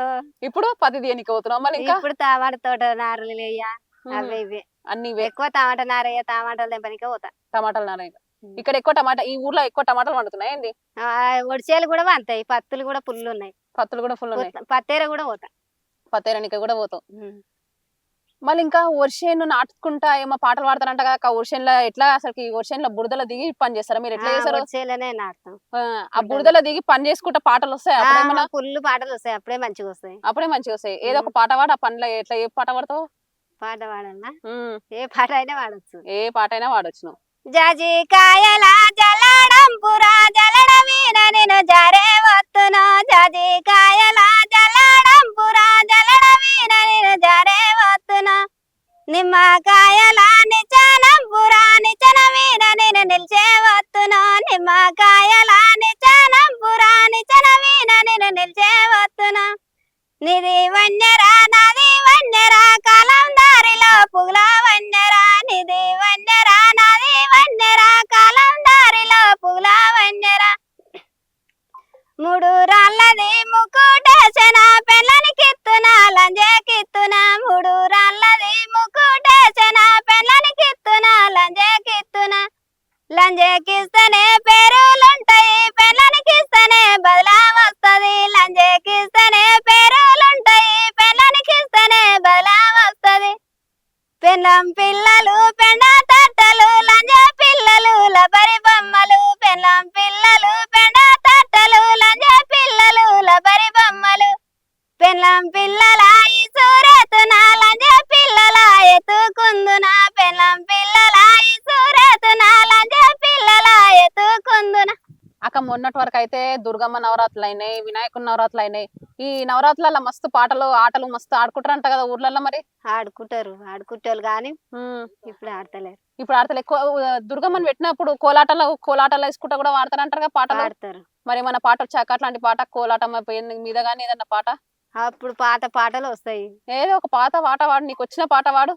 ఇప్పుడు పత్తి దేనికి పోతున్నావు మళ్ళీ? ఇంకా ఇప్పుడు టమాటా తోట నారలు వేయ అవి ఇవి అన్ని ఎక్కువ టమాటా నారయ్య టమాటాలు తెంపనికే పోతా. టమాటాలు నారాయణ ఇక్కడ ఎక్కువ టమాటా, ఈ ఊర్లో ఎక్కువ టమాటాలు పండుతున్నాయి ఏంది? ఒడిచేలు కూడా వంతాయి, పత్తులు కూడా పుల్లు ఉన్నాయి, పత్తులు కూడా ఫుల్ ఉన్నాయి. పత్తేర కూడా పోతా, పత్తేరానికి కూడా పోతాం. మళ్ళీ ఇంకా వర్షేను నాటుకుంటా ఏమో పాటలు పాడతారంట కదా. వర్షంలో ఎట్లా అసలు వర్షంలో బురదలో దిగి పని చేస్తారా మీరు? ఎట్లా చేస్తారు? ఒడిచేలనే నాటుతాం. ఆ బురదలో దిగి పని చేసుకుంటా పాటలు వస్తాయి అప్పుడేమన్నా? పుల్లు పాటలు వస్తాయి, అప్పుడే మంచిగా వస్తాయి. అప్పుడే మంచిగా వస్తాయి. ఏదో ఒక పాట పాడు. ఆ పనిలో ఎట్లా ఏ పాట పాడతావు? పాట పాడన్నా, ఏ పాట అయినా పాడొచ్చు, ఏ పాట అయినా పాడొచ్చు నువ్వు. జాజి కాయల జల్లడంపురా జల్లడ వీణ నేను జారే వత్తును, జాజి కాయల జల్లడంపురా జల్లడ వీణ నేను జారే వత్తును, నిమ్మకాయల నిచనంపురా నిచన వీణ నేను నిలిచే వత్తును, నిమ్మకాయల నిచనంపురా నిచన వీణ నేను నిలిచే వత్తును, నిధి వన్నెరా నాది వన్నెరా కాలం దారిలో పువ్వుల వన్నెరా, నిధి వన్నెరా నాది వన్నెరా కాలం దారిలో పువ్వుల వన్నెరా, మూడు రాళ్ళది ముక్కుటేసిన పెళ్ళని కిత్తున లంజే కిత్తున, మూడు రాళ్ళది ముక్కుటేసిన పెళ్ళని కిత్తున లంజే కిత్తున, లంజేకిస్తేనే పేరులుంటాయి పెళ్ళనికిస్తేనే బదలా వస్తది, లంజేకిస్తేనే పేరులుంటాయి పెళ్ళనికిస్తేనే బదలా వస్తది, పెళ్ళం పిల్లలు పెండ తట్టలు లంజ పిల్లలు లబరి బొమ్మలు, పెళ్ళం పిల్లలు పెండ తట్టలు లంజ పిల్లలు లబరి బొమ్మలు, పెళ్ళం పిల్లల ఈ సూరెతున లంజ పిల్లల ఎత్తుకుందున, పెళ్ళం పిల్లల ఈ సూరెతున లంజ పిల్లల ఎత్తుకుందున. అక్క మొన్నటి వరకు అయితే దుర్గమ్మ నవరాత్రులు అయినాయి, వినాయకుని నవరాత్రులు అయినాయి. ఈ నవరాత్రులలో మస్తు పాటలు ఆటలు మస్తు ఆడుకుంటారంట కదా ఊర్లలో? మరి ఆడుకుంటారు కానీ ఇప్పుడు ఆడతలేరు. ఇప్పుడు ఆడతలే. దుర్గమ్మని పెట్టినప్పుడు కోలాటాలు వేసుకుంటా కూడా వాడతారంటారు కదా పాటలు. ఆడతారు. మరి మన పాట వచ్చాక అట్లాంటి పాట కోలాటం మీద కానీ ఏదన్నా పాట? అప్పుడు పాటలు వస్తాయి. ఏదో ఒక పాట వాడు, నీకు వచ్చిన పాట వాడు.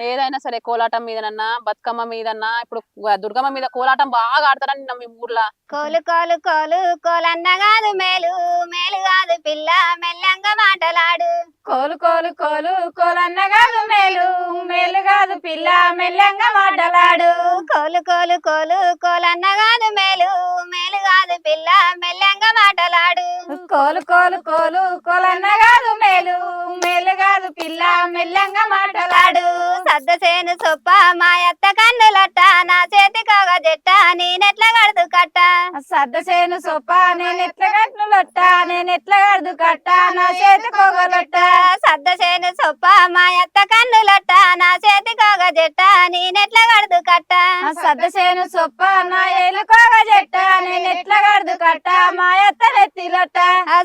ఏదైనా సరే, కోలాటం మీదనన్నా బతుకమ్మ మీదన్నా. ఇప్పుడు దుర్గమ్మ మీద కోలాటం బాగా ఆడతారని మీ ఊర్లో. కోలు కోలు కోలు కోలన్న కాదు మేలు, మేలు కాదు పిల్ల మెల్లంగా మాటలాడు, కోలు కోలు కోలు కోలన్న కాదు మేలు, మేలు కాదు పిల్ల మెల్లంగా మాటలాడు, కోలు కోలు కోలు కోలన్న కాదు మేలు, మేలు కాదు పిల్ల మెల్లంగా మాటలాడు, కోలు కోలు కోలు కోలన్న కాదు మేలు మేలు కాదు పిల్ల మెల్లంగా మాటలాడు. సద్ద చేను సొప్ప మా అత్త కన్నులట్ట నా చేతి కాగ జట్ట నేనెట్లా కడదు కట్ట. సద్ద చేను సొప్ప నేనెట్ల కట్నులొట్ట నేనెట్ల కడదు కట్ట నా చేతి కోగలొట్ట. సద్ద చేను సొప్ప మా అత్త కన్నులట్ట నా చేతి కాగ జట్ట నేనెట్లా కడదు కట్ట. సద్ద చేను సొప్ప నా ఏలు కోగ జట్ట నేనెట్ల కడదు కట్ట మా ఎత్త నెత్తిలొట్ట.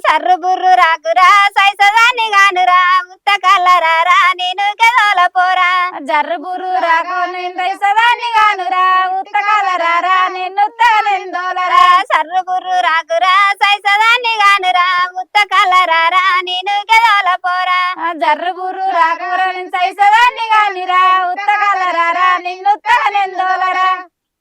సర్రు బుర్రు రాకురా సైసదాన్ని గానురా ఉత్త కల్లరారా నేను గెదోల పోరా. జర్రు బుర్రు రాకు నేను రైసదాన్ని గానురా ఉత్తకాలరారా నిన్ను ఉత్తగలెందోలరా. సర్రు బుర్రు రాకురా సైసదాన్ని గానురా ఉత్త కల్లరారా నేను గెదోల పోరా. జర్రు బుర్రు రాకురా నేను సైసదాన్ని గానిరా ఉత్తకాలరారా నిన్ను ఉత్తగలెందోలరా.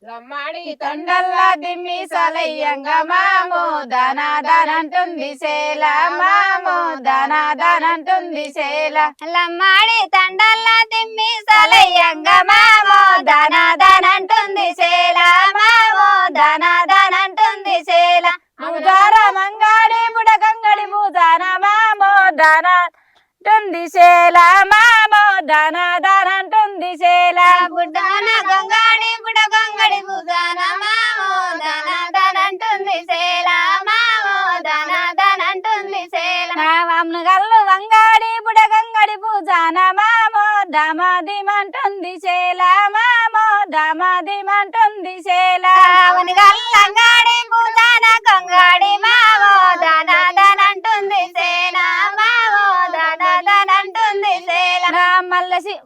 లమ్మాడి తొండల్లా దిమ్మి సలయ్యంగా మామో దానాదానంటుంది సేల మామో దానాదానంటుంది సేల. లమ్మాడి తండల్లా దిమ్మి సలయ్యంగా మామో దానాదానంటుంది సేల మామో దానాదానంటుంది సేల. పూజార మంగాడి బుడగంగడి పూజాన మామో దానంటుంది సేల మామో దానాదానంటుంది సేల. బుడ్డాన గంగాడి బుడ గంగడి భుజాన మామో దానాదానంటుంది సేల మామో దానాదానంటుంది సేల. నా వామ్ను గల్లు వంగాడి బుడగంగడి పూజాన మామో దామాదిమంటుంది సేల మామో దామాదిమంటుంది సేల. అవుని గల్లంగాడి భుజాన గంగాడి మామో దానాదానంటుంది సేల మామో దానాదానంటుంది సేల. నా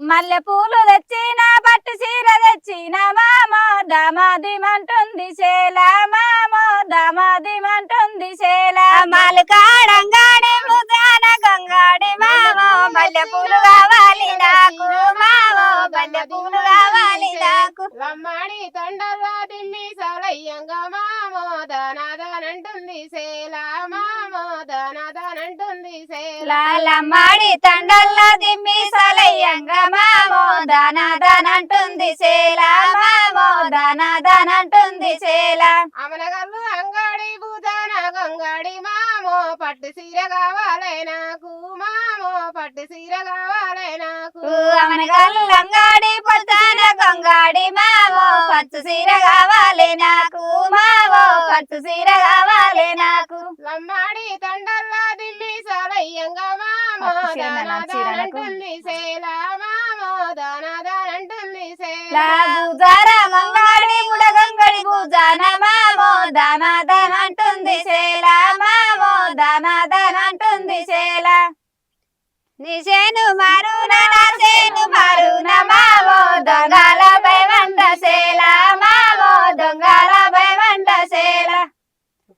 మల్లె పూలు తెచ్చిన పట్టు చీర తెచ్చిన మామో దామాదిమంటుంది సేల మామో దామాదిమంటుంది సేల. మాలుకాడంగాడి భుజాన గంగాడి మామో మల్లె పూలు కావాలి నాకు మామో మల్లె పూలు కావాలి నాకు. లమ్మాడి తొండల్లా దిమ్మి సలయ్యంగా మామో దానాదానంటుంది సేల మామో దానాదానంటుంది సేల. లమ్మాడి తండల్లా దిమ్మి సలయ్యంగా మామో దానాదానంటుంది సేల మామో దానాదానంటుంది సేల. అమనగల్లు అంగాడి భూజాన గంగాడి మామో పట్టు సీర కావాలే నాకు మామో పట్టు సీర కావాలే నాకు. అమనగల్లంగాడి పొద్దాన గంగాడి మామో పట్టు సీర కావాలి నాకు మామో పట్టు సీర కావాలి నాకు. లమ్మాడి తండల్లా దిమ్మి సలయ్యంగా మామో పట్టు చీర నా చీర నాకు. దానాదానంటుంది సేల మామో దానాదానంటుంది సేల. భూజార మంగాడి బుడగంగడి భూజాన మామో దానాదానంటుంది సేల మామో దానాదానంటుంది సేల. నీ చేను మారున నా చేను మారున మామో దొంగల భయమంట సేల మామో దొంగల భయమంట సేల.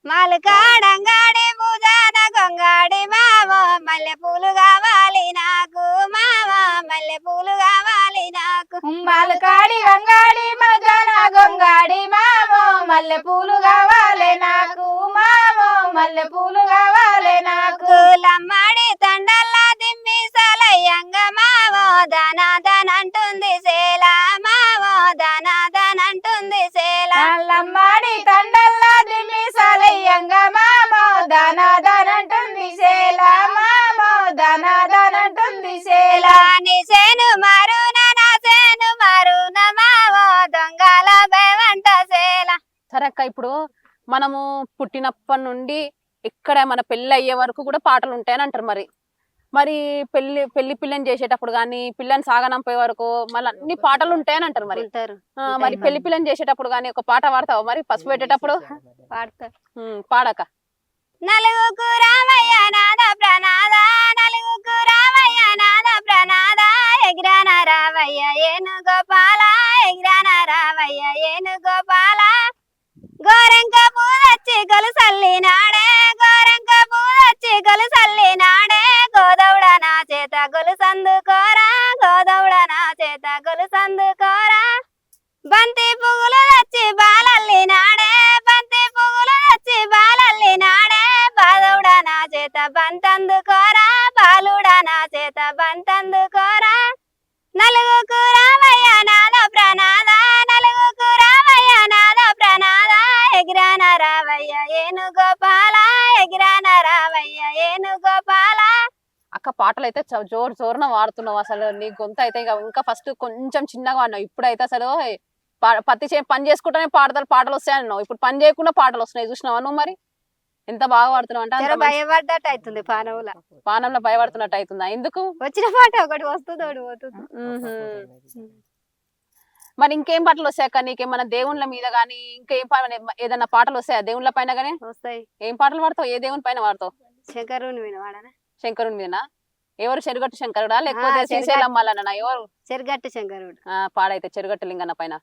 మాలుకాడంగాడి భుజాన గంగాడి మామో మల్లె పూలు కావాలి నాకు మామో మల్లె పూలు కావాలి నాకు. మాలకాడి గంగాడి మజాన గంగాడి మామో మల్లె పూలు కావాలి నాకు మామో మల్లె పూలు కావాలి నాకు. లమ్మాడి తండల్లా దిమ్మి సలయ్యంగా మామో దానాదానంటుంది సేల మామో దానాదానంటుంది సేల. లమ్మాడి తండల్లా దిమ్మి సలయ్యంగా మామో దానాదానంటుంది సేల మామో దానాదానంటుంది సేల. నీ చేను మారున నా చేను మారున మామో దొంగల భయమంట సేల. సరే అక్క, ఇప్పుడు మనము పుట్టినప్పటి నుండి ఇక్కడ మన పెళ్ళి అయ్యే వరకు కూడా పాటలు ఉంటాయని అంటారు. మరి పెళ్లి పిల్లని చేసేటప్పుడు కానీ పిల్లని సాగనంపే వరకు మళ్ళీ అన్ని పాటలు ఉంటాయని అంటారు. ఉంటారు మరి పెళ్లి పిల్లని చేసేటప్పుడు కానీ ఒక పాట పాడతావు మరి పసుపు పెట్టేటప్పుడు? పాడతారు. పాడక. నలుగుకు రామయ్య నాద ప్రణాద నలుగుకు రామయ్య నాద ప్రణాద ఎగిరాన రావయ్య ఏను గోపాల ఎగిరాన రావయ్య ఏను గోపాల. గోరంక పూదచ్చి గొలుసల్లి నాడే గోరంక పూదచ్చి గొలుసల్లి నాడే గోదౌడ నా చేత గొలుసందుకోరా గోదౌడ నా చేత గొలుసందుకోరా. బంతి పువ్వులు తెచ్చి బాలల్లి నాడే బంతి పువ్వులు తెచ్చి బాలల్లి నాడే బాదౌడ నా చేత బంతందుకోరా బాలుడ నా చేత బంతందుకోరా. నలుగుకు రామయ్య నాద ప్రణాద నలుగుకు రామయ్య నాద ప్రణాద ఎగిరాన రావయ్య ఏను గోపాల ఎగిరాన రావయ్య అక్క పాటలు అయితే జోరున వాడుతున్నావు. అసలు నీ గొంతు అయితే ఇంకా ఫస్ట్ కొంచెం చిన్నగా వాడినావు, ఇప్పుడైతే అసలు పని చేసుకుంటేనే పాటలు వస్తాయన్నావు, ఇప్పుడు పని చేయకుండా పాటలు వస్తున్నాయి. చూసినావా నువ్వు? మరి ఎంత బాగా పాడుతున్నావు అంటే భయపడ్డట్టు అవుతుంది పానంలో భయపడుతున్నట్టు అవుతుందా? ఎందుకు? వచ్చిన పాట ఒకటి వస్తుంది ఒకటి పోతుంది. మరి ఇంకేం పాటలు వస్తాయి అక్క నీకేమన్నా? దేవుళ్ళ మీద గానీ ఇంకేం ఏదన్నా పాటలు వస్తాయా దేవుళ్ళ పైన గానీ? వస్తాయి. ఏం పాటలు పాడతావు? ఏ దేవుని పైన పాడతావు? శంకరుని మీద వాడనా? శంకరుని మీదనా? ఎవరు? చెరుగట్టు శంకరుడా లేకపోతే శ్రీశైలమ్మాలనా? ఎవరు? చెరుగట్టు శంకరుడు. పాడైతే చెరుగట్టు లింగన్న పైన.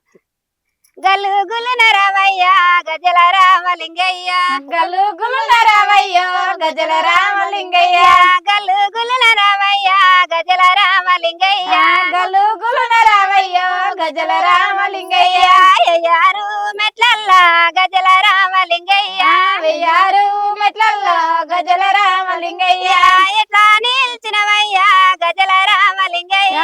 గలుగులున రామయ్య గజల రామలింగయ్య, గలుగులున రామయ్య గజల రామలింగయ్య, గలుగులున రామయ్య గజల రామలింగయ్య, గలుగులున రామయ్య గజల రామలింగయ్య, యారు మెట్లల్ల గజల రామలింగయ్య, వెయ్యారు మెట్లల్లో గజల రామలింగయ్య, ఎట్లా నిల్చినవయ్యా గజల రామలింగయ్య,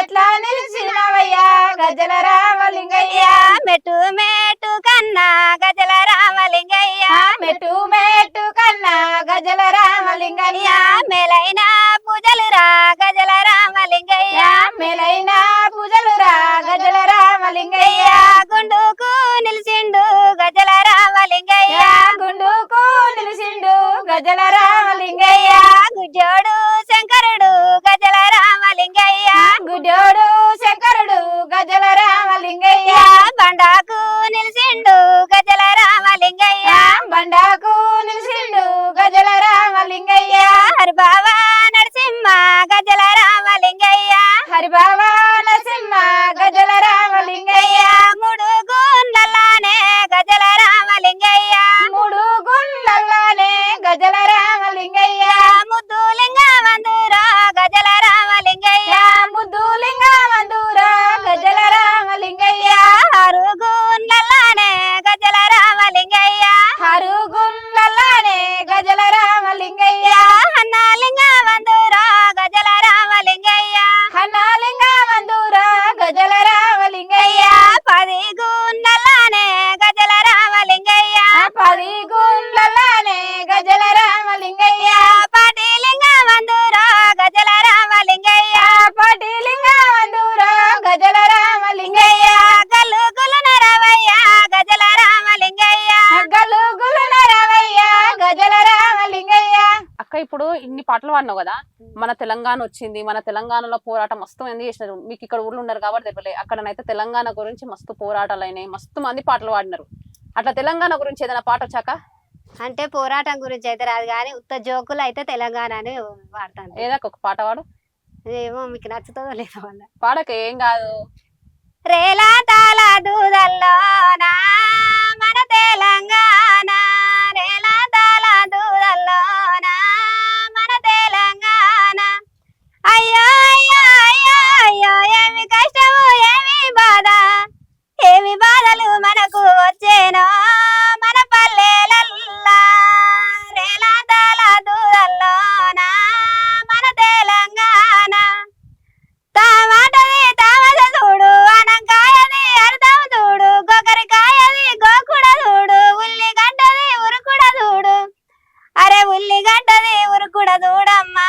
ఎట్లా నిలిచినవయ్యా గజల రామలింగయ్య, మెట్టు మెట్టు కన్నా గజల రామలింగయ్య, మెట్టు మెట్టు కన్నా గజల రామలింగయ్య, మేలైన పూజలు రా గజల రామలింగయ్య, మేలైన పూజలు రా గజల రామలింగయ్య, గుండుకు నిలిచిండు గజల రామలింగయ్య, గుండుకు నిలిచిండు గజల రామలింగయ్య, గుజ్జోడు శంకరుడు గజల రామలింగయ్య, గుడ్డోడు శంకరుడు గజల రామలింగయ్య, బండాకు నిలిచిండు గజల రామలింగయ్య, బండాకు నిలిచిండు గజల రామలింగయ్య, హరిబాబా నరసింహ గజల రామలింగయ్య, హరిబాబా నరసింహ గజల రామలింగయ్య, మూడు గుండలానే గజల రామలింగయ్య, మూడు గుండ్లల్లానే గజల రామలింగయ్య, ముద్దులింగ మందురా గజల రామలింగయ్య, ముద్దులింగ మందురా గజల రామలింగయ్య, ఆరు గుండలానే గజల రామలింగయ్య, ఆరు గుండ్లల్లానే గజల రామలింగయ్య, అన్నాలింగ మందురా గజల రామలింగయ్య, హన్నాలింగ మందురా గజల రామలింగయ్య, పది గుండలానే గజల రామలింగయ్య, పది గుండ్లల్లానే గజల రామలింగయ్య, పటిలింగ మందురా గజల రామలింగయ్య, పటిలింగ మందురా గజల రామలింగయ్య, గలుగులున రవయ్య గజల రామలింగయ్య, గలుగులున రామయ్య గజల రామలింగయ్య. అక్క ఇప్పుడు ఇన్ని పాటలు పాడినావు కదా, మన తెలంగాణ వచ్చింది, మన తెలంగాణలో పోరాటం మస్తు మంది చేసినారు. మీకు ఇక్కడ ఊర్లు ఉన్నారు కాబట్టి తెలియలే, అక్కడనైతే తెలంగాణ గురించి మస్తు పోరాటాలు అయినాయి, మస్తు మంది పాటలు పాడినారు. అట్లా తెలంగాణ గురించి ఏదైనా పాట వచ్చాక? అంటే పోరాటం గురించి అయితే రాదు కానీ ఉత్త జోకులు అయితే తెలంగాణ అని వాడతాను. ఏదాకా ఒక పాట పాడు. ఏమో మీకు నచ్చుతుందో లేదో వల్ల. పాడక ఏం కాదు. రేలా తాళ దూదల్లోనా మన తెలంగాణ, రేలా తాళ దూదల్లోనా మన తెలంగాణ, అయ్యో అయ్యో అయ్యో అయ్యో ఏమి కష్టము ఏమి బాధ, ఏమి బాధలు మనకు వచ్చేనో మన పల్లెలల్లా, రేలా తాళ దూదల్లోనా మన తెలంగాణ, తామాటది తామస చూడు, అనంకాయది అర్థం చూడు, గొకరికాయది గోకుడ చూడు, ఉల్లిగడ్డది ఉరుకుడ చూడు, అరే ఉల్లిగడ్డది ఉరుకుడ చూడమ్మా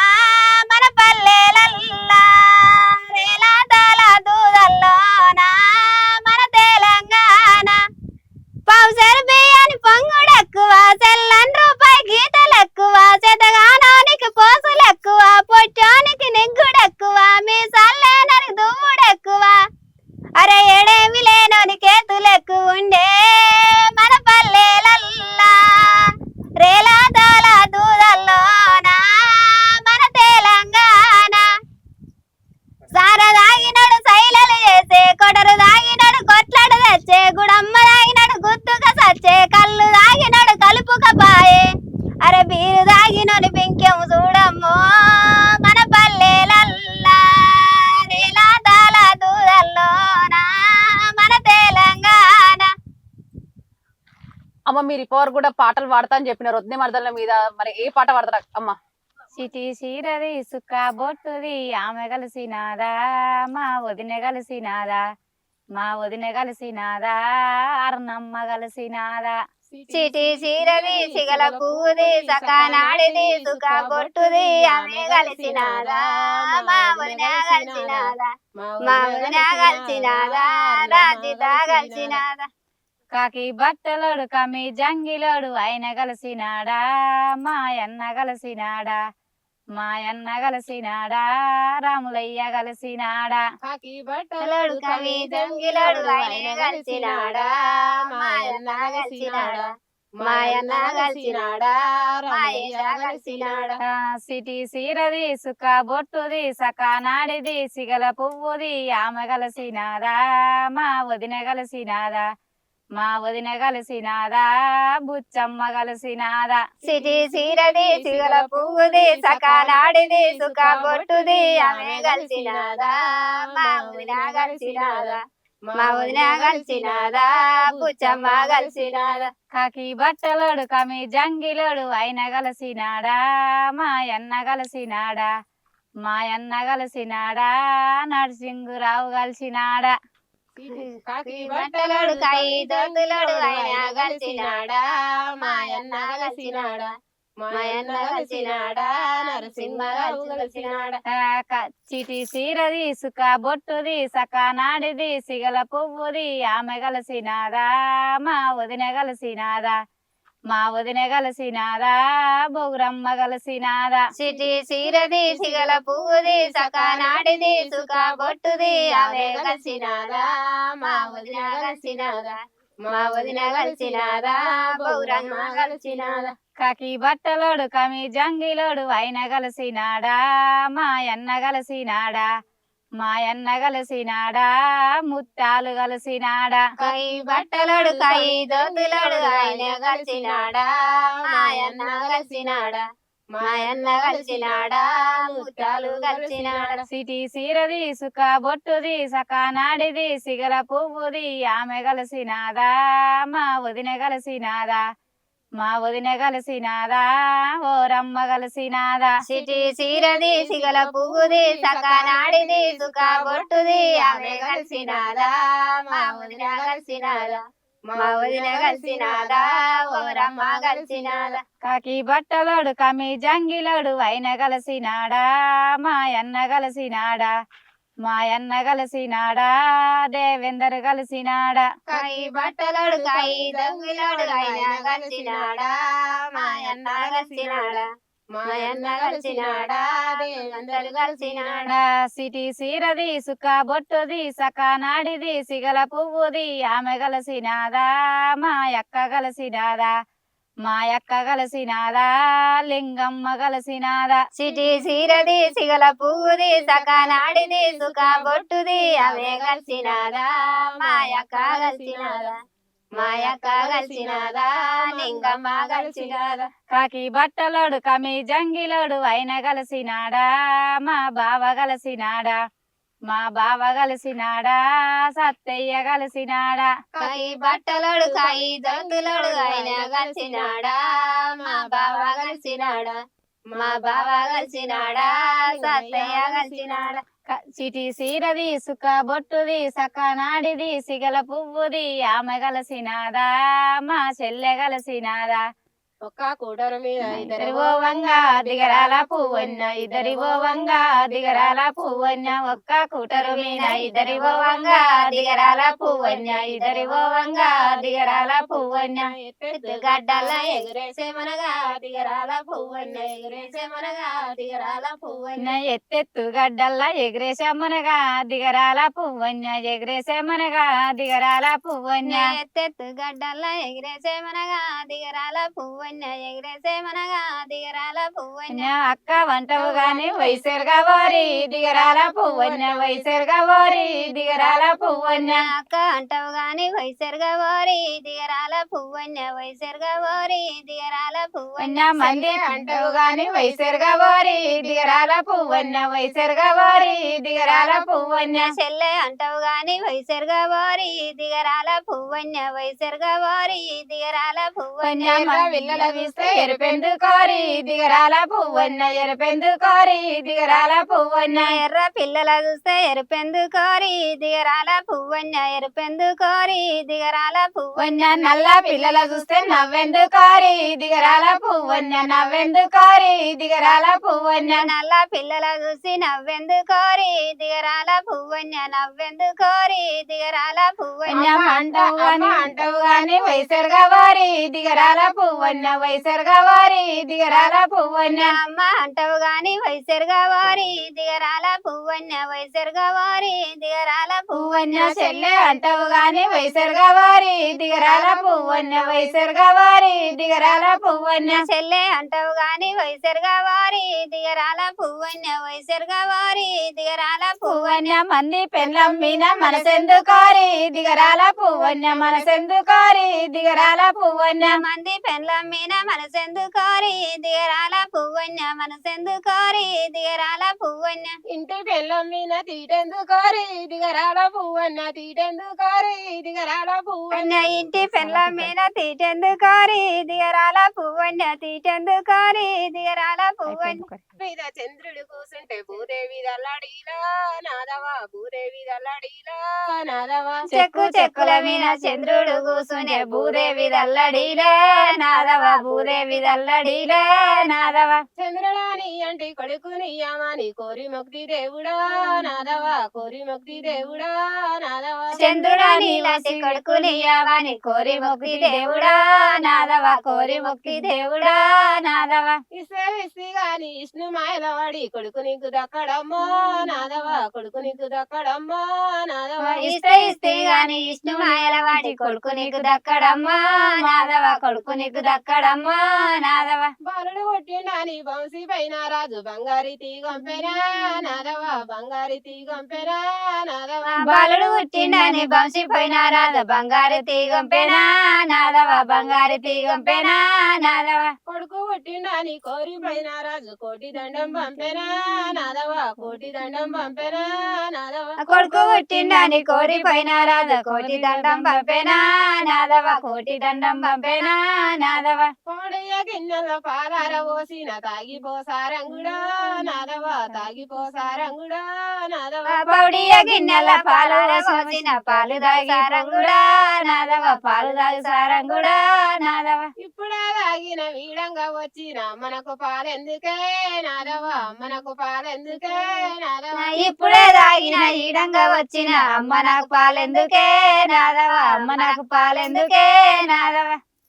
మన పల్లెలల్లా, రేలా తాళ దూదల్లోనా మన తెలంగాణ, పావుసరి బియ్యాని పొంగుడెక్కువ, సెల్లన్ రూపాయి గీతలెక్కువ, శతగానానికి పోసులెక్కువ, పొట్టానికి నిగ్గుడెక్కువ, మీ సల్లేనని దువ్వుడెక్కువ, అరే ఏడేమి లేనోని కేతులెక్కువ ఉండే మన పల్లెలల్లా, రేలా తాళ దూదల్లోనా మన తెలంగాణ, సార దాగినడు సైలలు చేసే, కొడరు దాగినడు కొట్లాడు తెచ్చే, గుడమ్మ దాగినడు గుత్తుగా సచ్చే, కళ్ళు దాగినడు కలుపుక పాయే, అరే బీరు దాగినడు పింకెము చూడమ్మో మన పల్లెలల్లా, రేలా తాళ దూదల్లోనా మన తెలంగాణ. అమ్మ మీరు ఇప్పటివరకు కూడా పాటలు పాడతా అని చెప్పినారు వద్దే మరదల మీద, మరి ఏ పాట పాడతారు అమ్మ? సిటీ సీరది సుక్క బొట్టుది ఆమె కలిసినాదా, మా వదిన కలిసినాదా, మా వదిన కలిసినాదా, అర్ణమ్మ కలిసినాదా, చిటి చీరది సిగల పువ్వుది సకానాడిది సుఖ బొట్టుది ఆమె కలిసినాదా మా వదిన కలిసినాదా మా వదిన కలిసినాదా రాజిత కలిసినాదా కాకి బట్టలోడు కమి జంగిలోడు ఆయన కలిసినాడా మాయన్న కలిసినాడా మాయన్న కలిసినాడా రాములయ్య కలిసినాడా కాకి బట్టలోడు తలడు కవి జంగిలోడు ఆయన కలిసినాడా మాయన్న కలిసినాడా మాయన్న కలిసినాడా మాయన్న కలిసినాడా సిటి సీరది సుఖ బొట్టుది సకానాడిది సిగల పువ్వుది ఆమె కలిసినాదా మా వదిన కలిసినాదా మా వదిన కలిసినాదా బుచ్చమ్మ కలిసినాదా సిటి సీరది సిగల పువ్వుది సకానాడిది సుఖ బొట్టుది ఆమె కలిసినాదా మా వదిన కలిసినాదా మా వదిన కలిసినాదా బుచ్చమ్మ కలిసినాదా కాకి బట్టలోడు కమి జంగిలోడు ఆయన కలిసినాడా మాయన్న కలిసినాడా మాయన్న కలిసినాడా నరసింగురావు కలిసినాడా కాకి బట్టలోడు కాయి దొంతులోడు ఆయన కలిసినాడా మాయన్న కలిసినాడా మాయన్న కలిసినాడా నరసింహరావు కలిసినాడా చిటి సీరది సుఖ బొట్టుది సకానాడిది సిగల పువ్వుది ఆమె కలిసినాదా మా వదిన కలిసినాదా మా వదిన కలిసినాదా బొగురమ్మ కలిసినాదా సిటి సీరది సిగల పువ్వుది సకానాడిది సుఖ బొట్టుది ఆమె కలిసినాదా మా వదిన కలిసినాదా మా వదిన కలిసినాదా బౌరమ్మ కలిసినాదా కాకి బట్టలోడు కమి జంగిలోడు ఆయన కలిసినాడా మాయన్న కలిసినాడా మాయన్న కలిసినాడా ముత్తాలు కలిసినాడా కై బట్టలోడు కై దొంతులోడు ఆయన కలిసినాడా మాయన్న కలిసినాడా మాయన్న కలిసినాడా ముత్యాలు కలిసినాడా సిటి సీరది సుఖ బొట్టుది సకానాడిది సిగల పువ్వుది ఆమె కలిసినాదా మా వదిన కలిసినాదా మా వదిన కలిసినాదా ఓరమ్మ కలిసినాదా సిటి సీరది సిగల పువ్వుది సకానాడిది సుఖ బొట్టుది ఆమె కలిసినాదా మా వదిన కలిసినాదా మా వదిన కలిసినాదా ఓరమ్మ కలిసినాదా కాకి బట్టలోడు కమి జంగిలోడు ఆయన కలిసినాడా మాయన్న కలిసినాడా మాయన్న కలిసినాడా దేవేందర్ కలిసినాడా కై బట్టలోడు కై దొంగిలోడు ఆయన కలిసినాడా మాయన్న కలిసినాడా మాయన్న కలిసినాడా దేవందరు కలిసినాడా సిటి సీరది సుఖ బొట్టుది సకానాడిది సిగల పువ్వుది ఆమె కలిసినాదా మా యక్క కలిసినాదా మా యక్క కలిసినాదా లింగమ్మ కలిసినాదా సిటి సీరది సిగల పువ్వుది సకానాడిది సుఖ బొట్టుది ఆమె కలిసినాదా మా యక్క కలిసినాదా మా యక్క కలిసినాదా లింగమ్మ కలిసినాదా కాకి బట్టలోడు కమి జంగిలోడు ఆయన కలిసినాడా మా బావ కలిసినాడా మా బావ కలిసినాడా సత్తయ్య కలిసినాడా కై బట్టలోడు కై దొంతులోడు ఆయన కలిసినాడా మా బావ కలిసినాడా మా బావ కలిసినాడా సత్తయ్య కలిసినాడా చిటి సీరది సుఖ బొట్టుది సకానాడిది సిగల పువ్వుది ఆమె కలిసినాదా మా చెల్లె కలిసినాదా ఒక్క కూడరు మీద ఇద్దరి ఓవంగా దిగరాల పువ్వన్న ఇద్దరి ఓవంగా దిగరాల పువ్వన్న ఒక్క కూటరు మీద ఇద్దరి ఓవంగా దిగరాల పువ్వన్న ఇద్దరి ఓవంగా దిగరాల పువ్వన్న ఎత్తు గడ్డల ఎగురేసే మనగా దిగరాల పువ్వన్న ఎగురేసే మనగా దిగరాల పువ్వన్న ఎత్తెత్తు గడ్డల్లా ఎగిరేసమ్మనగా దిగరాల పువ్వన్న ఎగిరేసేమనగా దిగరాల పువ్వన్న ఎత్తెత్తు గడ్డల ఎగిరేసే మనగా దిగరాల పువ్వన్న ఎగిరేసే మనగా దిగరాల పువ్వన్న అక్క వంటవు గాని వైసరుగా వారి దిగరాల పువ్వన్న వైసరుగా వారి దిగరాల పువ్వన్న అక్క అంటావు గాని వైసరుగా వారి దిగరాల పువ్వన్న వైసరుగా వారి దిగరాల పువ్వన్న మంది అంటవు గాని వైసరుగా వారి దిగరాల పువ్వన్న వైసరుగా వారి దిగరాల పువ్వన్న చెల్లె అంటావు గాని వైసరుగా వారి దిగరాల పువ్వన్న వైసరుగా వారి దిగరాల పువ్వన్న పిల్లల చూస్తే ఎరుపెందు కోరి దిగరాల పువ్వన్న ఎరుపెందు కోరి దిగరాల పువ్వన్న ఎర్ర పిల్లల చూస్తే ఎరుపెందు కోరి దిగరాల పువ్వన్న ఎరుపెందు కోరి దిగరాల పువ్వన్న నల్ల పిల్లల చూస్తే నవ్వెందు కోరి దిగరాల పువ్వన్న నవ్వెందు కోరి దిగరాల పువ్వన్న నల్ల పిల్లల చూసి నవ్వెందు కోరి దిగరాల పువ్వన్న నవ్వెందు కోరి దిగరాల పువ్వన్న అంటవు గాని వైసరుగా వారి దిగరాల పువ్వన్న వైసరుగా వారి దిగరాల పువ్వన్న అమ్మ అంటవు గాని వైసరుగా వారి దిగరాల పువ్వన్న వైసరుగా వారి దిగరాల పువ్వన్న చెల్లె అంటవు గాని వైసరుగా వారి దిగరాల పువ్వన్న వైసరుగా వారి దిగరాల పువ్వన్న చెల్లె అంటవు గాని వైసరుగా వారి దిగరాల పువ్వన్న వైసరుగా వారి దిగరాల పువ్వన్న మంది పెళ్ళం మీద మనసెందు కారి దిగరాల పువ్వన్న మనసెందు కారి దిగరాల పువ్వన్న మంది పెండ్లం మీద మనసెందు కోరి దిగరాల పువ్వన్న మనసెందు కోరి దిగరాల పువ్వన్న ఇంటి పెళ్ళం మీద తీటెందు కోరి దిగరాల పువ్వన్న తీటెందు కోరి దిగరాల పువ్వన్న ఇంటి పెండ్లం మీద తీటెందు కోరి దిగరాల పువ్వన్న తీటెందు కోరి దిగరాల పువ్వన్న మీద చంద్రుడు కూసుంటే భూదేవి దల్లడిలా నాదవా భూదేవి దల్లడిలా నాదవా చెక్కు చెక్కుల మీద చంద్రుడు కూసునే భూదేవి దల్లడిలే నాదవ భూదేవి దల్లడిలే నాదవ చంద్రుడాని అంటే కొడుకుని యామని కోరి ముక్తి దేవుడా నాదవా కోరి ముక్తి దేవుడా నాదవా చంద్రుడా నీలాంటి కొడుకుని యావని కోరి ముక్తి దేవుడా నాదవ కోరి ముక్తి దేవుడా నాదవ ఇస్తే గాని విష్ణు మాయలవాడి కొడుకు నీకు దక్కడమ్మో నాదవా కొడుకు నీకు దక్కడమ్మో నాదవా ఇస్తే గాని విష్ణు మాయలవాడి కొడుకు నీకు దక్కడమ్మా నాదవ కొడుకు నీకు దక్కడమ్మా నాదవ బాలుడు కొట్టిండాని వంశీ పైన రాజు బంగారి తీగంపెనా నాదవా బంగారి తీగంపెనా నాదవా బాలుడు పుట్టిండని బంశి పోయిన రాదు బంగారు తీగంపేనా నాదవ బంగారు తీగంపేనా నాదవ కొడుకు పుట్టిండాని కోరి పైన రాజు కోటి దండం పంపెనా నాదవా కోటి దండం పంపెనా నాదవా కొడుకు పుట్టిండని కోరి పోయిన రాదు కోటి దండం పంపేనా నాదవ కోటి దండం పంపేనా నాదవ కోడయ్య గిన్నెల పాలార పోసిన తాగిపోసారంగుడా నాదవా తాగిపోసారంగుడా నాదవా పౌడియ గిన్నెల పాలు సోసిన పాలు దాగి సారంగుడా నాదవ పాలు దాగి సారంగుడా నాదవ ఇప్పుడే తాగిన వీడంగా వచ్చిన మనకు పాలెందుకే నాదవా మనకు పాలెందుకే నాదవా ఇప్పుడే తాగిన ఈడంగా వచ్చిన అమ్మ నాకు పాలెందుకే నాదవ అమ్మ నాకు పాలెందుకే నాదవ